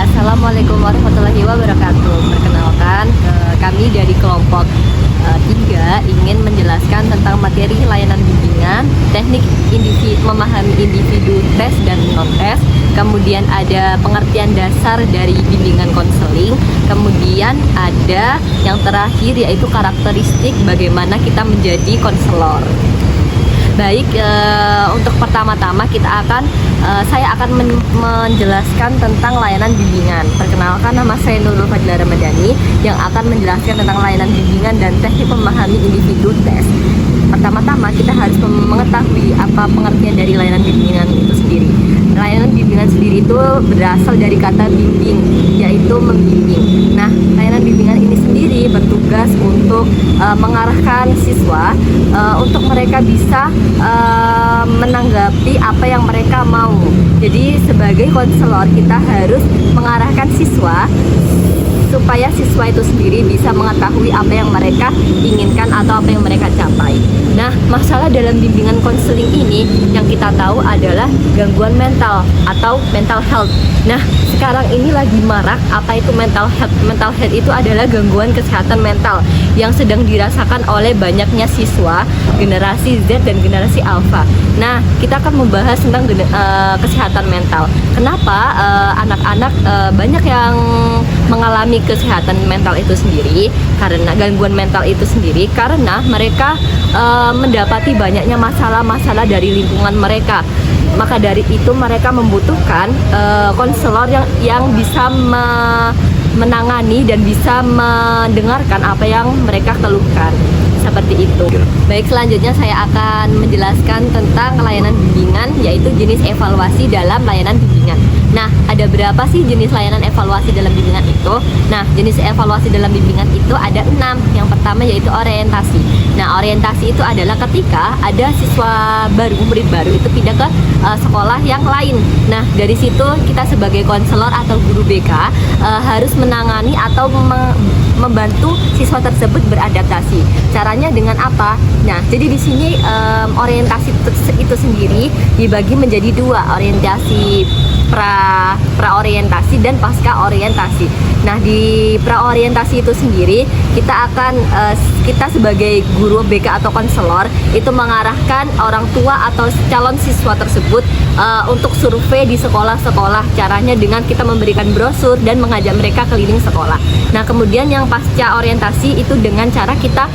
Assalamualaikum warahmatullahi wabarakatuh. Perkenalkan, kami dari kelompok 3 ingin menjelaskan tentang materi layanan bimbingan, teknik memahami individu tes dan non-tes, kemudian ada pengertian dasar dari bimbingan konseling, kemudian ada yang terakhir yaitu karakteristik bagaimana kita menjadi konselor. Baik, untuk pertama-tama saya akan menjelaskan tentang layanan bimbingan. Perkenalkan, nama saya Nurul Fadila Ramadhani yang akan menjelaskan tentang layanan bimbingan dan teknik memahami individu tes. Pertama-tama kita harus mengetahui apa pengertian dari layanan bimbingan itu sendiri. Layanan bimbingan sendiri itu berasal dari kata bimbing, yaitu membimbing. Nah, layanan bimbingan ini sendiri bertugas untuk mengarahkan siswa untuk mereka bisa menanggapi apa yang mereka mau. Jadi sebagai konselor kita harus mengarahkan siswa supaya siswa itu sendiri bisa mengetahui apa yang mereka inginkan atau apa yang mereka capai. Nah, masalah dalam bimbingan konseling ini yang kita tahu adalah gangguan mental atau mental health. Nah, sekarang ini lagi marak apa itu mental health. Mental health itu adalah gangguan kesehatan mental yang sedang dirasakan oleh banyaknya siswa generasi Z dan generasi Alpha. Nah, kita akan membahas tentang kesehatan mental. Kenapa anak-anak banyak yang mengalami kesehatan mental itu sendiri, karena gangguan mental itu sendiri karena mereka mendapati banyaknya masalah-masalah dari lingkungan mereka. Maka dari itu mereka membutuhkan konselor yang bisa menangani dan bisa mendengarkan apa yang mereka keluhkan. Seperti itu. Baik, selanjutnya saya akan menjelaskan tentang layanan bimbingan, yaitu jenis evaluasi dalam layanan bimbingan. Nah, ada berapa sih jenis layanan evaluasi dalam bimbingan itu? Nah, jenis evaluasi dalam bimbingan itu ada 6. Yang pertama yaitu orientasi. Nah, orientasi itu adalah ketika ada siswa baru, murid baru itu pindah ke sekolah yang lain. Nah, dari situ kita sebagai konselor atau guru BK harus menangani atau membantu siswa tersebut beradaptasi. Caranya dengan apa? Nah, jadi di sini orientasi itu sendiri dibagi menjadi 2, orientasi praorientasi dan pasca orientasi. Nah, di praorientasi itu sendiri kita sebagai guru BK atau konselor itu mengarahkan orang tua atau calon siswa tersebut untuk survei di sekolah-sekolah. Caranya dengan kita memberikan brosur dan mengajak mereka keliling sekolah. Nah, kemudian yang pasca orientasi itu dengan cara kita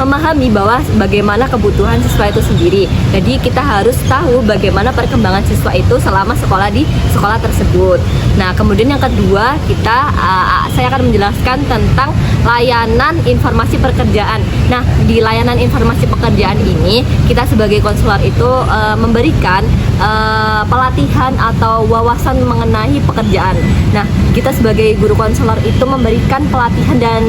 memahami bahwa bagaimana kebutuhan siswa itu sendiri. Jadi kita harus tahu bagaimana perkembangan siswa itu selama sekolah di sekolah tersebut. Nah, kemudian yang kedua saya akan menjelaskan tentang layanan informasi pekerjaan. Nah, di layanan informasi pekerjaan ini kita sebagai konselor itu memberikan pelatihan atau wawasan mengenai pekerjaan. Nah, kita sebagai guru konselor itu memberikan pelatihan dan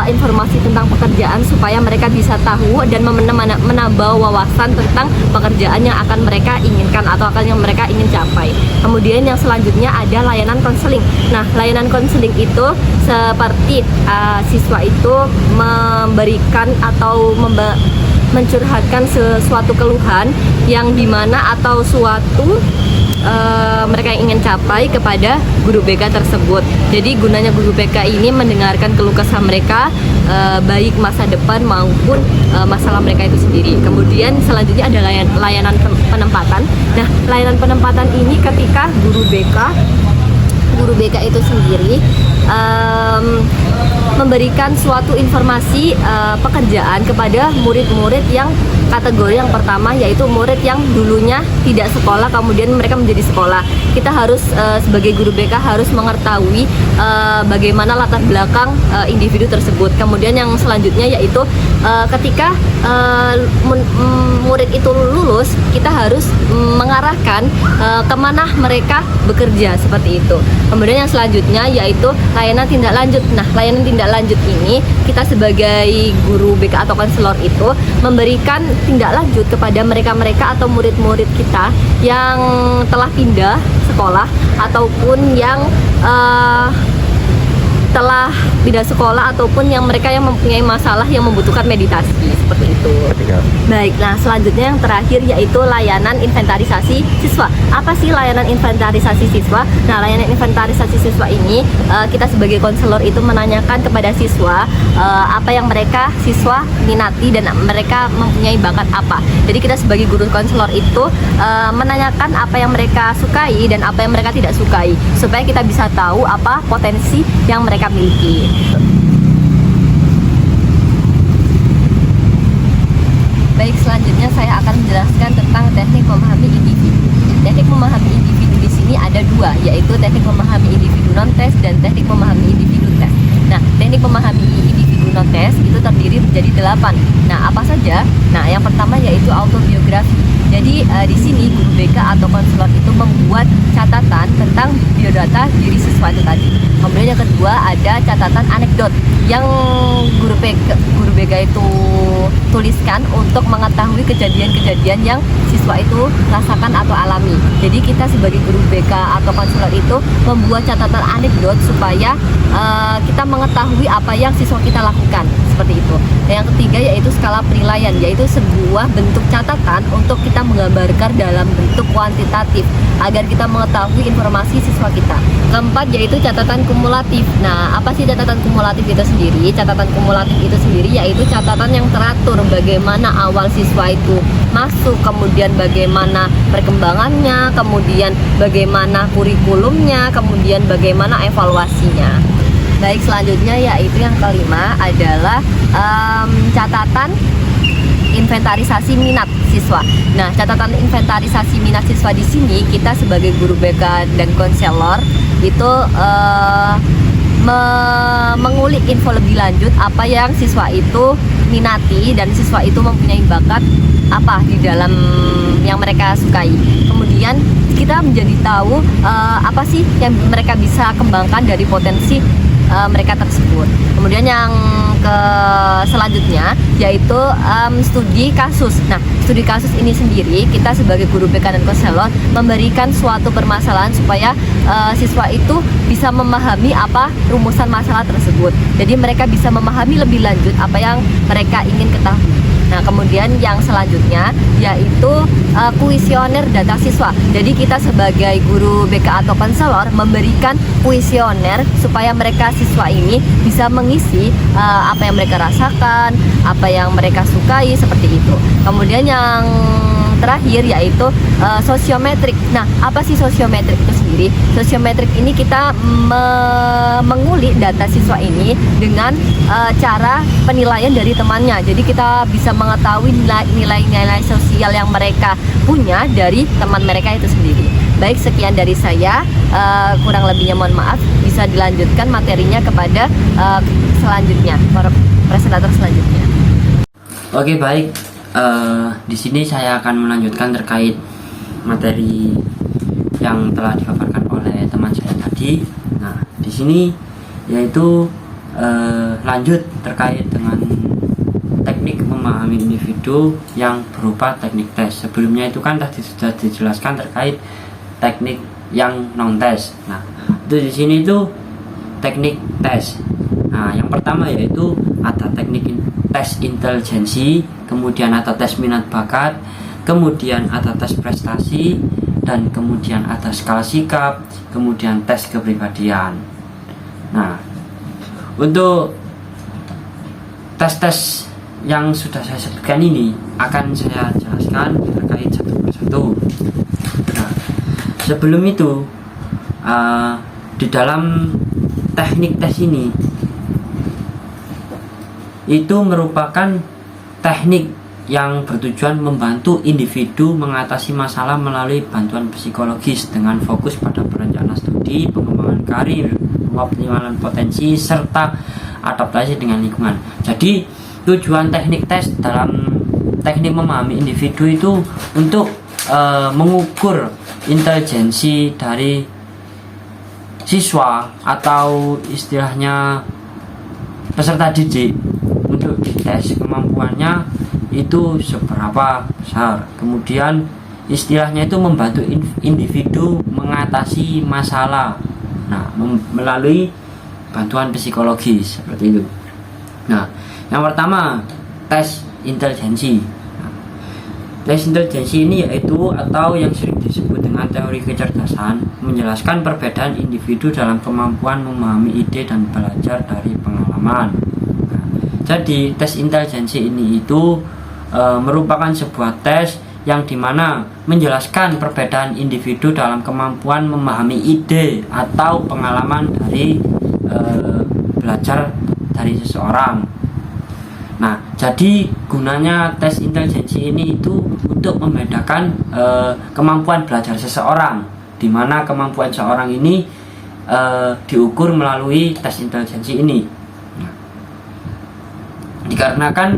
informasi tentang pekerjaan supaya mereka bisa tahu dan menambah wawasan tentang pekerjaan yang akan mereka inginkan atau akan yang mereka ingin capai. Kemudian yang selanjutnya ada layanan konseling. Nah, layanan konseling itu seperti siswa itu memberikan atau mencurhatkan sesuatu keluhan yang dimana atau suatu mereka yang ingin capai kepada guru BK tersebut. Jadi gunanya guru BK ini mendengarkan keluh kesah mereka, baik masa depan maupun masalah mereka itu sendiri. Kemudian selanjutnya ada layanan penempatan. Nah, layanan penempatan ini ketika guru BK itu sendiri memberikan suatu informasi pekerjaan kepada murid-murid yang kategori yang pertama, yaitu murid yang dulunya tidak sekolah kemudian mereka menjadi sekolah. Kita harus sebagai guru BK harus mengetahui bagaimana latar belakang individu tersebut. Kemudian yang selanjutnya yaitu ketika murid itu lulus, kita harus mengarahkan kemana mereka bekerja, seperti itu. Kemudian yang selanjutnya yaitu layanan tindak lanjut. Nah, layanan tindak lanjut ini kita sebagai guru BK atau konselor itu memberikan tindak lanjut kepada mereka-mereka atau murid-murid kita yang telah pindah sekolah ataupun yang setelah pindah sekolah ataupun yang mereka yang mempunyai masalah yang membutuhkan meditasi seperti itu. Baik, nah selanjutnya yang terakhir yaitu layanan inventarisasi siswa. Apa sih layanan inventarisasi siswa? Nah, layanan inventarisasi siswa ini kita sebagai konselor itu menanyakan kepada siswa apa yang siswa minati dan mereka mempunyai bakat apa. Jadi kita sebagai guru konselor itu menanyakan apa yang mereka sukai dan apa yang mereka tidak sukai supaya kita bisa tahu apa potensi yang mereka miliki. Baik, selanjutnya saya akan menjelaskan tentang teknik memahami individu. Teknik memahami individu di sini ada dua, yaitu teknik memahami individu non-tes dan teknik memahami individu tes. Nah, teknik memahami individu non-tes itu terdiri menjadi 8. Nah, apa saja? Nah, yang pertama yaitu autobiografi. Jadi di sini guru BK atau konselor itu membuat catatan tentang biodata diri siswa itu tadi. Kemudian yang kedua ada catatan anekdot yang guru BK itu tuliskan untuk mengetahui kejadian-kejadian yang siswa itu rasakan atau alami. Jadi kita sebagai guru BK atau konselor itu membuat catatan anekdot supaya kita mengetahui apa yang siswa kita lakukan, seperti itu. Yang ketiga yaitu skala penilaian, yaitu sebuah bentuk catatan untuk kita menggambarkan dalam bentuk kuantitatif agar kita mengetahui informasi siswa kita. Keempat yaitu catatan kumulatif. Nah, apa sih catatan kumulatif itu sendiri? Catatan kumulatif itu sendiri yaitu catatan yang teratur bagaimana awal siswa itu masuk, kemudian bagaimana perkembangannya, kemudian bagaimana kurikulumnya, kemudian bagaimana evaluasinya. Baik, selanjutnya yaitu yang kelima adalah catatan inventarisasi minat siswa. Nah, catatan inventarisasi minat siswa di sini kita sebagai guru BK dan konselor itu mengulik info lebih lanjut apa yang siswa itu minati dan siswa itu mempunyai bakat apa di dalam yang mereka sukai. Kemudian kita menjadi tahu apa sih yang mereka bisa kembangkan dari potensi mereka tersebut. Kemudian yang selanjutnya yaitu studi kasus. Nah, studi kasus ini sendiri kita sebagai guru BK dan konselor memberikan suatu permasalahan supaya siswa itu bisa memahami apa rumusan masalah tersebut. Jadi mereka bisa memahami lebih lanjut apa yang mereka ingin ketahui. Nah, kemudian yang selanjutnya yaitu kuesioner data siswa. Jadi kita sebagai guru BK atau konselor memberikan kuesioner supaya mereka siswa ini bisa mengisi apa yang mereka rasakan, apa yang mereka sukai, seperti itu. Kemudian yang terakhir yaitu sosiometrik. Nah, apa sih sosiometrik itu sendiri? Sosiometrik ini kita mengulik data siswa ini dengan cara penilaian dari temannya. Jadi kita bisa mengetahui nilai-nilai sosial yang mereka punya dari teman mereka itu sendiri. Baik, sekian dari saya. Kurang lebihnya mohon maaf. Bisa dilanjutkan materinya kepada selanjutnya, para presentator selanjutnya. Oke, baik. Di sini saya akan melanjutkan terkait materi yang telah dipaparkan oleh teman saya tadi. Nah, di sini yaitu lanjut terkait dengan teknik memahami individu yang berupa teknik tes. Sebelumnya itu kan tadi sudah dijelaskan terkait teknik yang non tes. Nah, itu di sini itu teknik tes. Nah, yang pertama yaitu ada teknik tes intelijensi, kemudian ada tes minat bakat, kemudian ada tes prestasi, dan kemudian ada skala sikap, kemudian tes kepribadian. Nah, untuk tes-tes yang sudah saya sebutkan ini akan saya jelaskan terkait satu persatu. Nah, sebelum itu di dalam teknik tes ini itu merupakan teknik yang bertujuan membantu individu mengatasi masalah melalui bantuan psikologis dengan fokus pada perencanaan studi, pengembangan karir, pengembangan potensi, serta adaptasi dengan lingkungan. Jadi tujuan teknik tes dalam teknik memahami individu itu untuk mengukur intelijensi dari siswa atau istilahnya peserta didik untuk dites kemampuannya itu seberapa besar. Kemudian istilahnya itu membantu individu mengatasi masalah. Nah, melalui bantuan psikologis seperti itu. Nah, yang pertama tes intelijensi. Nah, tes intelijensi ini yaitu atau yang sering disebut dengan teori kecerdasan, menjelaskan perbedaan individu dalam kemampuan memahami ide dan belajar dari pengalaman. Nah, jadi tes intelijensi ini itu merupakan sebuah tes yang dimana menjelaskan perbedaan individu dalam kemampuan memahami ide atau pengalaman dari belajar dari seseorang. Nah, jadi gunanya tes intelijensi ini itu untuk membedakan kemampuan belajar seseorang, di mana kemampuan seorang ini diukur melalui tes intelijensi ini. Nah, dikarenakan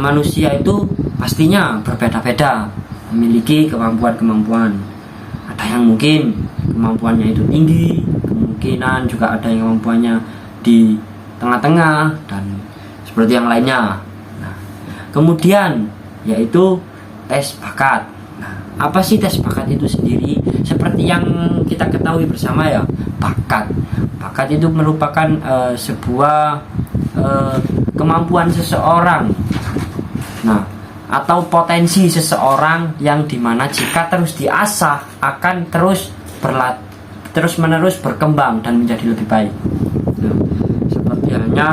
manusia itu pastinya berbeda-beda, memiliki kemampuan-kemampuan. Ada yang mungkin kemampuannya itu tinggi, kemungkinan juga ada yang kemampuannya di tengah-tengah dan seperti yang lainnya. Nah, kemudian yaitu tes bakat. Nah, apa sih tes bakat itu sendiri? Seperti yang kita ketahui bersama ya, bakat. Bakat itu merupakan sebuah kemampuan seseorang. Nah, atau potensi seseorang yang dimana jika terus diasah akan terus menerus berkembang dan menjadi lebih baik. Nah, seperti halnya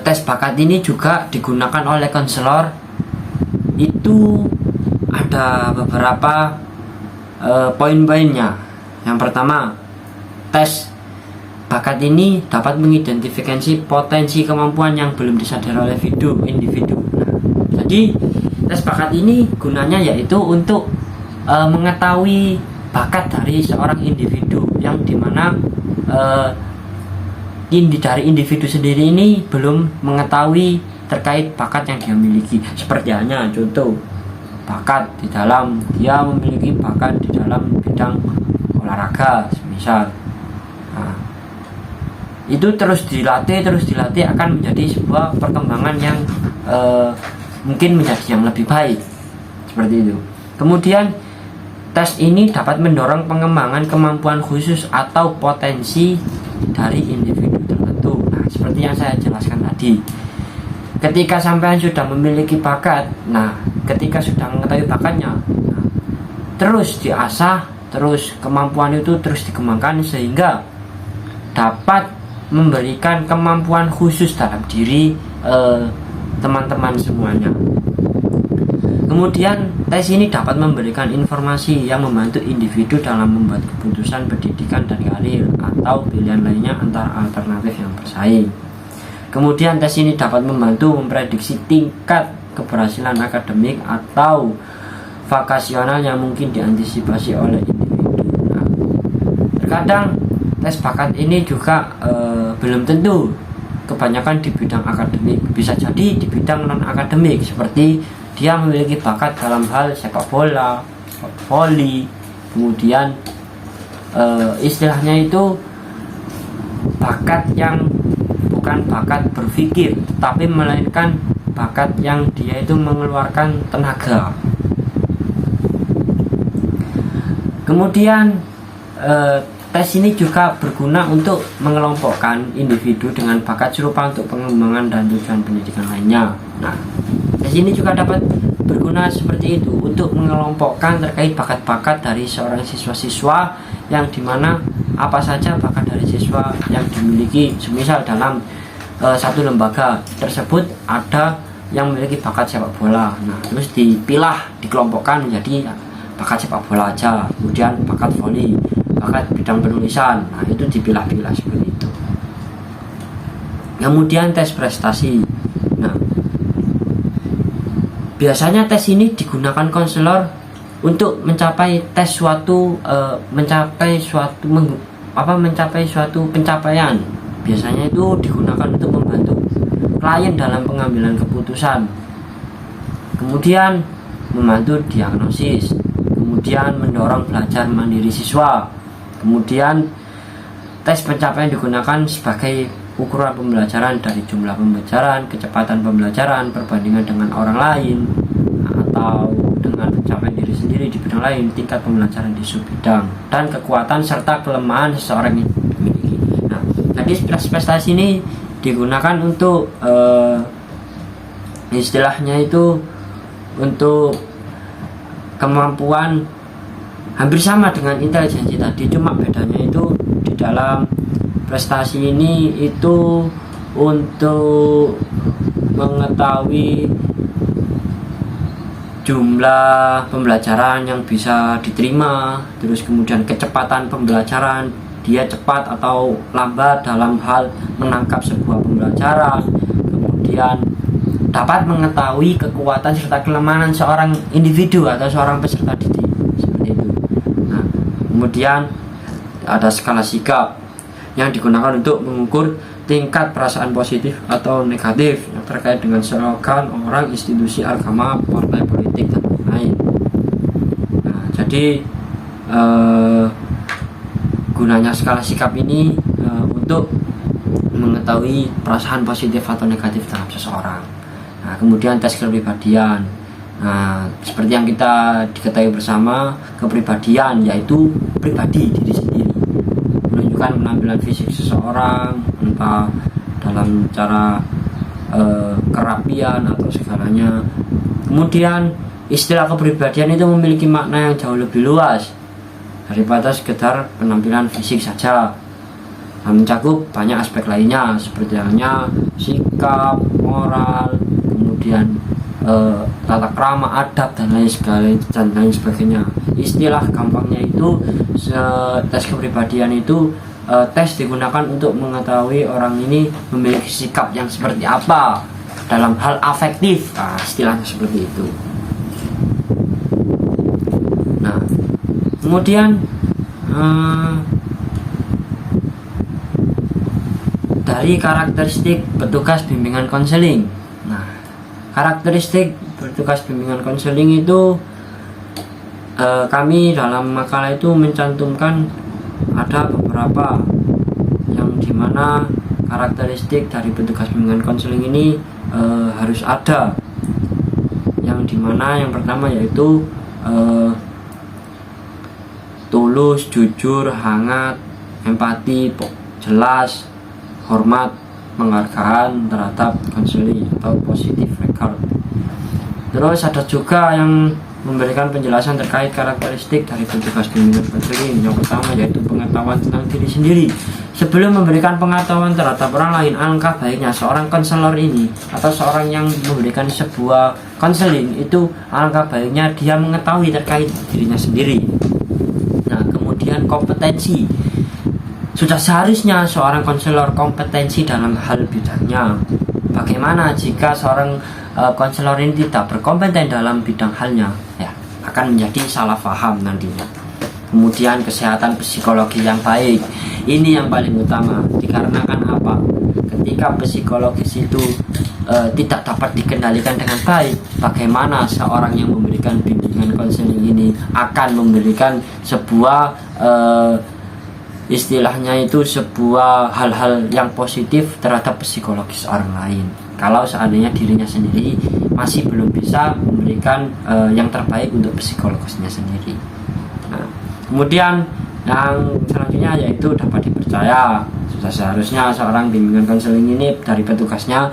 tes bakat ini juga digunakan oleh konselor. Itu ada beberapa poin-poinnya. Yang pertama, tes bakat ini dapat mengidentifikasi potensi kemampuan yang belum disadari oleh individu. Nah, jadi tes bakat ini gunanya yaitu untuk mengetahui bakat dari seorang individu yang dimana dari individu sendiri ini belum mengetahui terkait bakat yang dia miliki. Seperti halnya contoh bakat di dalam dia memiliki bakat di dalam bidang olahraga, misal. Nah, itu terus dilatih akan menjadi sebuah perkembangan yang mungkin menjadi yang lebih baik, seperti itu. Kemudian tes ini dapat mendorong pengembangan kemampuan khusus atau potensi dari individu tertentu. Nah, seperti yang saya jelaskan tadi, ketika sampean sudah memiliki bakat, nah ketika sudah mengetahui bakatnya, nah, terus diasah, terus kemampuan itu terus dikembangkan sehingga dapat memberikan kemampuan khusus dalam diri teman-teman semuanya. Kemudian tes ini dapat memberikan informasi yang membantu individu dalam membuat keputusan pendidikan dan karir atau pilihan lainnya antara alternatif yang bersaing. Kemudian tes ini dapat membantu memprediksi tingkat keberhasilan akademik atau vokasional yang mungkin diantisipasi oleh individu. Nah, terkadang tes bakat ini juga belum tentu kebanyakan di bidang akademik, bisa jadi di bidang non akademik, seperti dia memiliki bakat dalam hal sepak bola, voli, kemudian istilahnya itu bakat yang bukan bakat berpikir, tapi melainkan bakat yang dia itu mengeluarkan tenaga. Kemudian tes ini juga berguna untuk mengelompokkan individu dengan bakat serupa untuk pengembangan dan tujuan pendidikan lainnya. Nah, tes ini juga dapat berguna seperti itu untuk mengelompokkan terkait bakat-bakat dari seorang siswa-siswa yang dimana apa saja bakat dari siswa yang dimiliki. Semisal dalam satu lembaga tersebut ada yang memiliki bakat sepak bola, nah terus dikelompokkan menjadi bakat sepak bola aja, kemudian bakat voli, bakat bidang penulisan, nah itu dipilah-pilah seperti itu. Kemudian tes prestasi. Nah, biasanya tes ini digunakan konselor untuk mencapai suatu pencapaian. Biasanya itu digunakan untuk membantu klien dalam pengambilan keputusan, kemudian membantu diagnosis, kemudian mendorong belajar mandiri siswa. Kemudian tes pencapaian digunakan sebagai ukuran pembelajaran dari jumlah pembelajaran, kecepatan pembelajaran, perbandingan dengan orang lain, atau dengan pencapaian pencapaian diri sendiri di bidang lain, tingkat pembelajaran di suatu bidang, dan kekuatan serta kelemahan seseorang yang dimiliki. Nah, jadi prestasi ini digunakan untuk istilahnya itu untuk kemampuan hampir sama dengan intelijensi tadi, cuma bedanya itu di dalam prestasi ini itu untuk mengetahui jumlah pembelajaran yang bisa diterima, terus kemudian kecepatan pembelajaran, dia cepat atau lambat dalam hal menangkap sebuah pembelajaran, kemudian dapat mengetahui kekuatan serta kelemahan seorang individu atau seorang peserta didik, seperti itu. Nah, kemudian ada skala sikap yang digunakan untuk mengukur tingkat perasaan positif atau negatif yang terkait dengan slogan orang, institusi, agama, partai politik, dan lain-lain. Nah, jadi gunanya skala sikap ini untuk mengetahui perasaan positif atau negatif dalam seseorang. Nah, kemudian tes kepribadian. Nah, seperti yang kita diketahui bersama, kepribadian yaitu pribadi diri sendiri, menunjukkan penampilan fisik seseorang, entah dalam cara kerapian atau segalanya. Kemudian istilah kepribadian itu memiliki makna yang jauh lebih luas daripada sekedar penampilan fisik saja, mencakup banyak aspek lainnya seperti halnya sikap, moral, kemudian tata krama, adab, dan lain sebagainya. Istilah gampangnya itu tes kepribadian itu tes digunakan untuk mengetahui orang ini memiliki sikap yang seperti apa dalam hal afektif. Nah, istilahnya seperti itu. Nah, kemudian dari karakteristik petugas bimbingan konseling. Nah, karakteristik petugas bimbingan konseling itu kami dalam makalah itu mencantumkan ada beberapa yang dimana karakteristik dari petugas bimbingan konseling ini harus ada, yang dimana yang pertama yaitu tulus, jujur, hangat, empati, jelas, hormat, penghargaan terhadap konseling atau positive record. Terus ada juga yang memberikan penjelasan terkait karakteristik dari petugas bimbingan konseling. Yang pertama yaitu pengetahuan tentang diri sendiri. Sebelum memberikan pengetahuan terhadap orang lain, alangkah baiknya seorang konselor ini atau seorang yang memberikan sebuah konseling itu alangkah baiknya dia mengetahui terkait dirinya sendiri. Nah, kemudian kompetensi. Sudah seharusnya seorang konselor kompetensi dalam hal bidangnya. Bagaimana jika seorang konselor ini tidak berkompeten dalam bidang halnya? Ya, akan menjadi salah paham nantinya. Kemudian kesehatan psikologi yang baik. Ini yang paling utama. Dikarenakan apa? Ketika psikologis itu tidak dapat dikendalikan dengan baik, bagaimana seorang yang memberikan bimbingan konseling ini akan memberikan sebuah istilahnya itu sebuah hal-hal yang positif terhadap psikologis orang lain, kalau seandainya dirinya sendiri masih belum bisa memberikan yang terbaik untuk psikologisnya sendiri. Nah, kemudian yang selanjutnya yaitu dapat dipercaya. Sudah seharusnya seorang bimbingan konseling ini dari petugasnya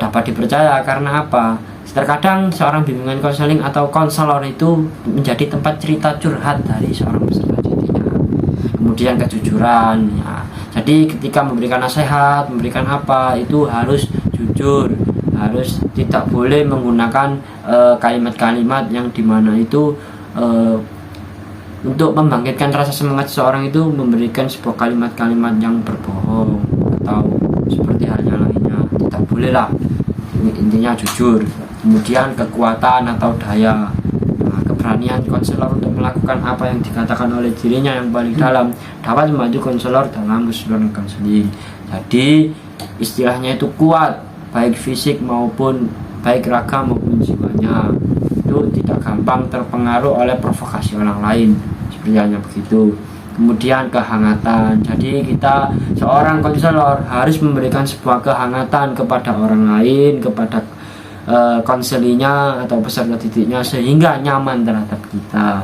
dapat dipercaya. Karena apa? Terkadang seorang bimbingan konseling atau konselor itu menjadi tempat cerita curhat dari seorang peserta didiknya. Kemudian kejujuran, ya. Jadi ketika memberikan nasihat, memberikan apa, itu harus jujur, harus tidak boleh menggunakan kalimat-kalimat yang dimana itu untuk membangkitkan rasa semangat seseorang itu memberikan sebuah kalimat-kalimat yang berbohong atau seperti halnya lainnya. Tidak boleh lah, intinya jujur. Kemudian kekuatan atau daya, keberanian konselor untuk melakukan apa yang dikatakan oleh dirinya yang paling dalam dapat membantu konselor dalam keseluruhan konseling. Jadi istilahnya itu kuat, baik fisik maupun baik raga maupun jiwanya. Itu tidak gampang terpengaruh oleh provokasi orang lain, seperti halnya begitu. Kemudian kehangatan. Jadi kita seorang konselor harus memberikan sebuah kehangatan kepada orang lain, kepada konselingnya atau peserta didiknya sehingga nyaman terhadap kita.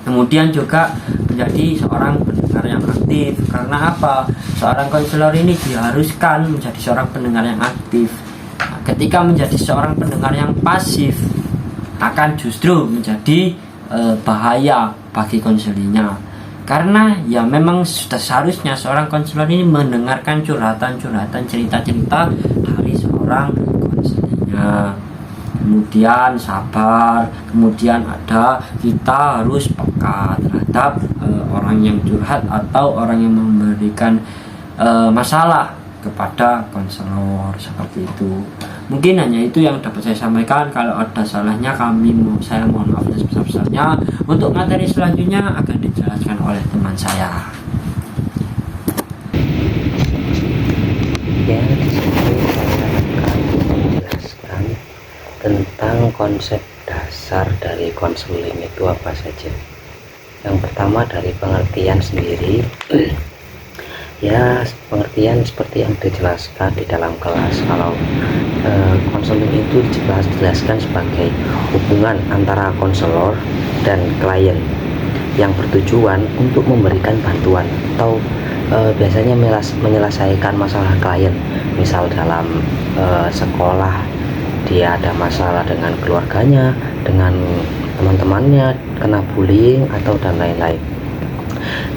Kemudian juga menjadi seorang pendengar yang aktif. Karena apa? Seorang konselor ini diharuskan menjadi seorang pendengar yang aktif. Nah, ketika menjadi seorang pendengar yang pasif akan justru menjadi bahaya bagi konselingnya. Karena ya memang sudah seharusnya seorang konselor ini mendengarkan curhatan-curhatan, cerita-cerita dari seorang konselingnya. Kemudian sabar, kemudian kita harus peka terhadap orang yang curhat atau orang yang memberikan masalah kepada konselor, seperti itu. Mungkin hanya itu yang dapat saya sampaikan. Kalau ada salahnya saya mohon maaf sebesar-besarnya. Untuk materi selanjutnya akan dijelaskan oleh teman saya. Ya, di sini saya akan menjelaskan tentang konsep dasar dari konseling itu apa saja. Yang pertama dari pengertian sendiri. Ya, pengertian seperti yang dijelaskan di dalam kelas. Kalau konseling itu dijelaskan sebagai hubungan antara konselor dan klien yang bertujuan untuk memberikan bantuan atau biasanya menyelesaikan masalah klien. Misal dalam sekolah dia ada masalah dengan keluarganya, dengan teman-temannya, kena bullying atau dan lain-lain.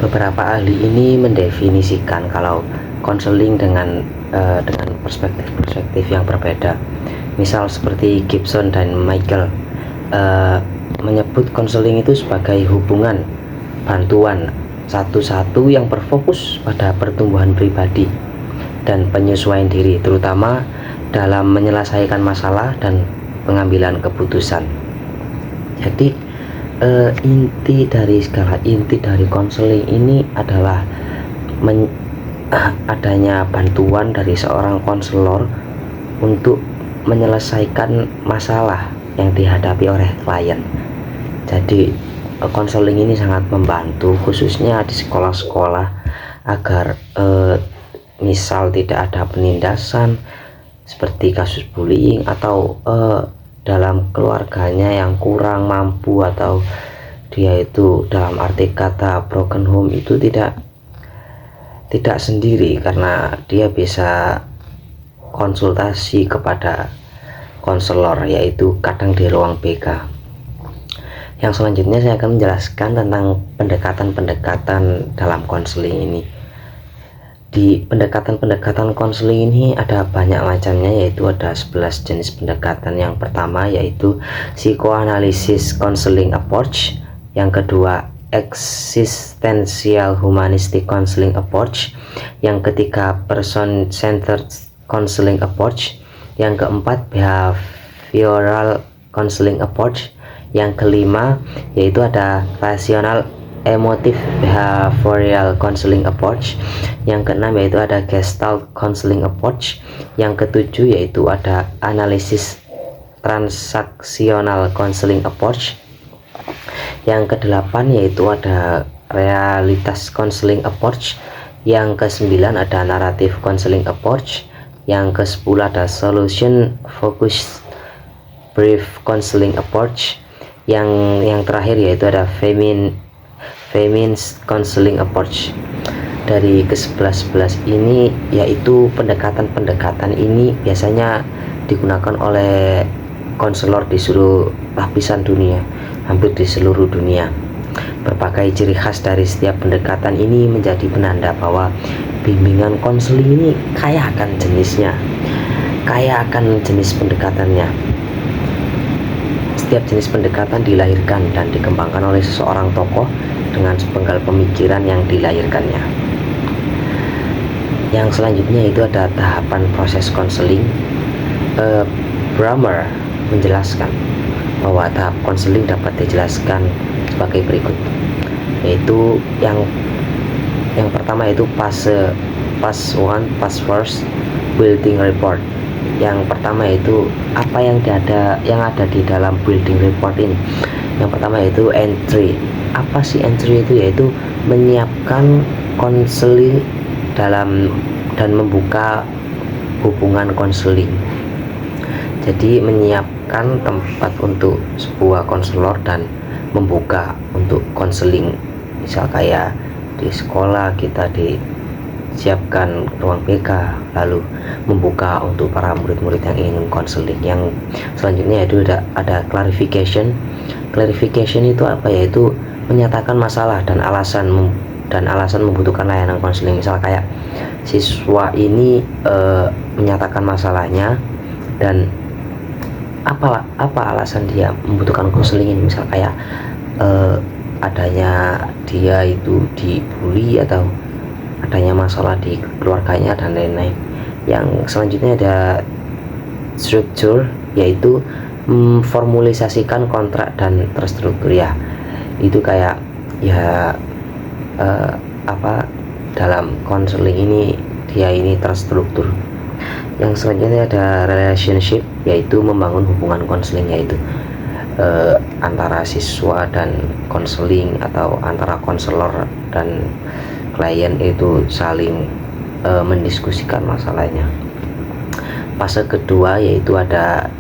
Beberapa ahli ini mendefinisikan kalau konseling dengan perspektif yang berbeda. Misal seperti Gibson dan Michael menyebut konseling itu sebagai hubungan bantuan satu-satu yang berfokus pada pertumbuhan pribadi dan penyesuaian diri, terutama dalam menyelesaikan masalah dan pengambilan keputusan. Jadi inti dari konseling ini adalah adanya bantuan dari seorang konselor untuk menyelesaikan masalah yang dihadapi oleh klien. Jadi konseling ini sangat membantu khususnya di sekolah-sekolah agar misal tidak ada penindasan seperti kasus bullying atau dalam keluarganya yang kurang mampu atau dia itu dalam arti kata broken home itu tidak sendiri, karena dia bisa konsultasi kepada konselor, yaitu kadang di ruang BK. Yang selanjutnya saya akan menjelaskan tentang pendekatan-pendekatan dalam konseling ini. Di pendekatan-pendekatan konseling ini ada banyak macamnya, yaitu ada 11 jenis pendekatan. Yang pertama yaitu psychoanalysis counseling approach, yang kedua existential humanistic counseling approach, yang ketiga person centered counseling approach, yang keempat behavioral counseling approach, yang kelima yaitu ada rational emotive behavioral counseling approach, yang keenam yaitu ada gestalt counseling approach, yang ketujuh yaitu ada analisis transaksional counseling approach, yang kedelapan yaitu ada realitas counseling approach, yang kesembilan ada narrative counseling approach, yang ke-10 ada solution focused brief counseling approach, yang terakhir yaitu ada feminist counseling approach. Dari ke-11 ini, yaitu pendekatan-pendekatan ini biasanya digunakan oleh konselor di seluruh lapisan dunia, hampir di seluruh dunia. Berbagai ciri khas dari setiap pendekatan ini menjadi penanda bahwa bimbingan konseling ini kaya akan jenisnya, kaya akan jenis pendekatannya. Setiap jenis pendekatan dilahirkan dan dikembangkan oleh seseorang tokoh dengan sepenggal pemikiran yang dilahirkannya. Yang selanjutnya itu ada tahapan proses konseling. Brammer menjelaskan bahwa tahap konseling dapat dijelaskan sebagai berikut, yaitu yang pertama yaitu fase 1 first building report. Yang pertama yaitu apa yang ada di dalam building report ini. Yang pertama yaitu entry. Apa sih entry itu? Yaitu menyiapkan konseling dalam dan membuka hubungan konseling. Jadi menyiapkan tempat untuk sebuah konselor dan membuka untuk konseling. Misal kayak di sekolah kita disiapkan ruang BK, lalu membuka untuk para murid-murid yang ingin konseling. Yang selanjutnya itu ada clarification. Clarification itu apa ya? Itu menyatakan masalah dan alasan membutuhkan layanan konseling. Misal kayak siswa ini menyatakan masalahnya dan apa alasan dia membutuhkan konseling ini. Misal kayak adanya dia itu dibully atau adanya masalah di keluarganya dan lain-lain. Yang selanjutnya ada struktur, yaitu memformalisasikan kontrak dan terstruktur ya. Itu kayak ya dalam konseling ini dia ini terstruktur. Yang selanjutnya ada relationship, yaitu membangun hubungan konseling, yaitu antara siswa dan konseling atau antara konselor dan klien itu saling mendiskusikan masalahnya. Fase kedua yaitu ada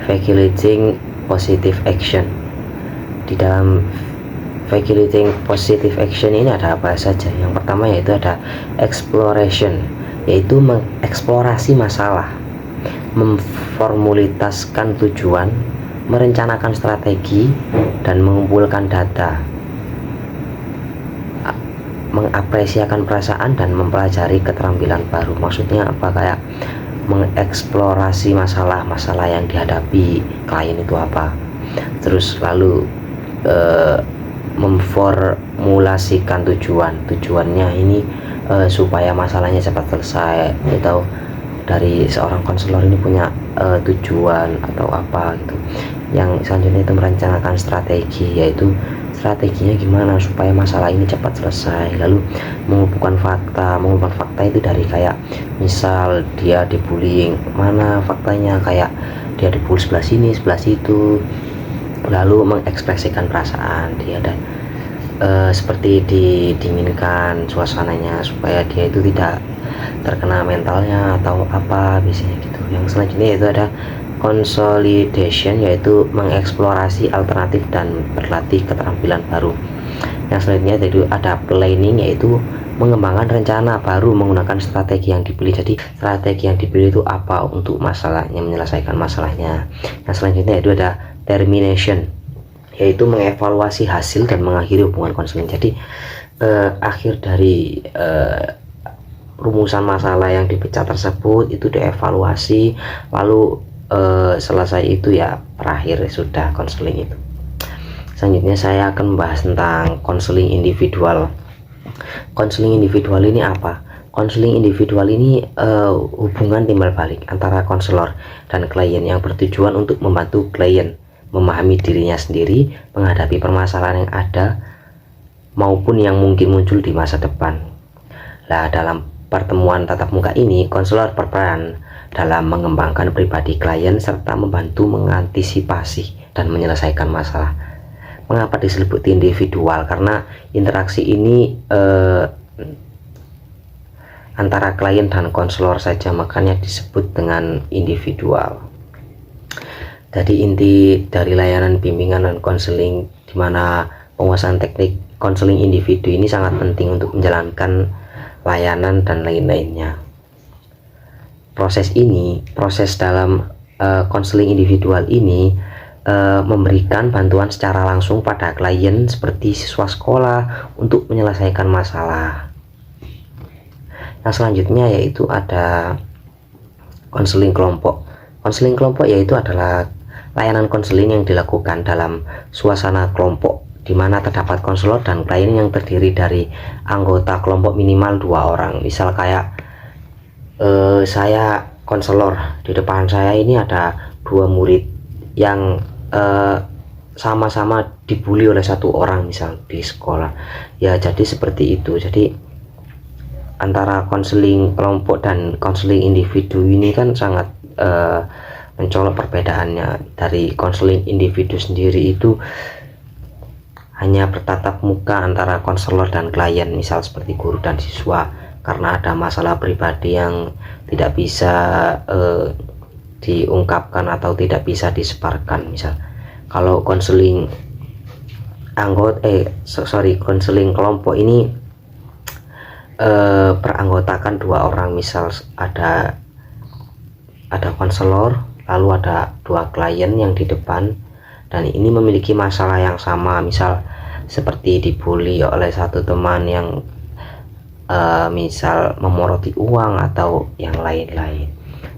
facilitating positive action. Di dalam facilitating positive action ini ada apa saja? Yang pertama yaitu ada exploration, yaitu mengeksplorasi masalah, memformulasikan tujuan, merencanakan strategi, dan mengumpulkan data, mengapresiasikan perasaan dan mempelajari keterampilan baru. Maksudnya apa? Kayak mengeksplorasi masalah yang dihadapi klien itu apa, terus lalu memformulasikan tujuannya ini supaya masalahnya cepat selesai, atau dari seorang konselor ini punya tujuan atau apa gitu. Yang selanjutnya itu merencanakan strategi, yaitu strateginya gimana supaya masalah ini cepat selesai. Lalu mengumpulkan fakta itu dari kayak misal dia dibullying, mana faktanya, kayak dia dibully sebelah sini sebelah situ. Lalu mengekspresikan perasaan dia dan seperti didinginkan suasananya supaya dia itu tidak terkena mentalnya atau apa biasanya gitu. Yang selanjutnya itu ada consolidation, yaitu mengeksplorasi alternatif dan berlatih keterampilan baru. Yang selanjutnya itu ada planning, yaitu mengembangkan rencana baru menggunakan strategi yang dipilih. Jadi strategi yang dipilih itu apa untuk masalahnya, menyelesaikan masalahnya. Yang selanjutnya itu ada termination, yaitu mengevaluasi hasil dan mengakhiri hubungan konseling. Jadi akhir dari rumusan masalah yang dipecah tersebut itu dievaluasi, lalu selesai itu ya berakhir sudah konseling itu. Selanjutnya saya akan membahas tentang konseling individual. Konseling individual ini apa? Konseling individual ini hubungan timbal balik antara konselor dan klien yang bertujuan untuk membantu klien memahami dirinya sendiri, menghadapi permasalahan yang ada maupun yang mungkin muncul di masa depan. Nah, dalam pertemuan tatap muka ini, konselor berperan dalam mengembangkan pribadi klien serta membantu mengantisipasi dan menyelesaikan masalah. Mengapa disebut individual? Karena interaksi ini antara klien dan konselor saja, makanya disebut dengan individual. Jadi inti dari layanan bimbingan dan konseling, di mana penguasaan teknik konseling individu ini sangat penting untuk menjalankan layanan dan lain-lainnya. Proses dalam konseling individual ini memberikan bantuan secara langsung pada klien seperti siswa sekolah untuk menyelesaikan masalah. Nah, selanjutnya yaitu ada konseling kelompok. Konseling kelompok yaitu adalah layanan konseling yang dilakukan dalam suasana kelompok, di mana terdapat konselor dan klien yang terdiri dari anggota kelompok minimal 2 orang. Misal kayak saya konselor, di depan saya ini ada 2 murid yang sama-sama dibully oleh 1 orang misal di sekolah ya. Jadi seperti itu. Jadi antara konseling kelompok dan konseling individu ini kan sangat mencolok perbedaannya. Dari konseling individu sendiri itu hanya bertatap muka antara konselor dan klien, misal seperti guru dan siswa, karena ada masalah pribadi yang tidak bisa diungkapkan atau tidak bisa disebarkan. Misal kalau konseling konseling kelompok ini beranggotakan 2 orang, misal ada konselor lalu ada 2 klien yang di depan, dan ini memiliki masalah yang sama, misal seperti dibully oleh satu teman yang misal memoroti uang atau yang lain-lain.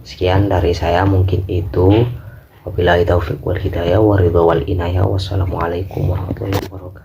Sekian dari saya, mungkin itu. Wabillahi taufiq wal hidayah wa ridha wal inayah. Wassalamualaikum warahmatullahi wabarakatuh.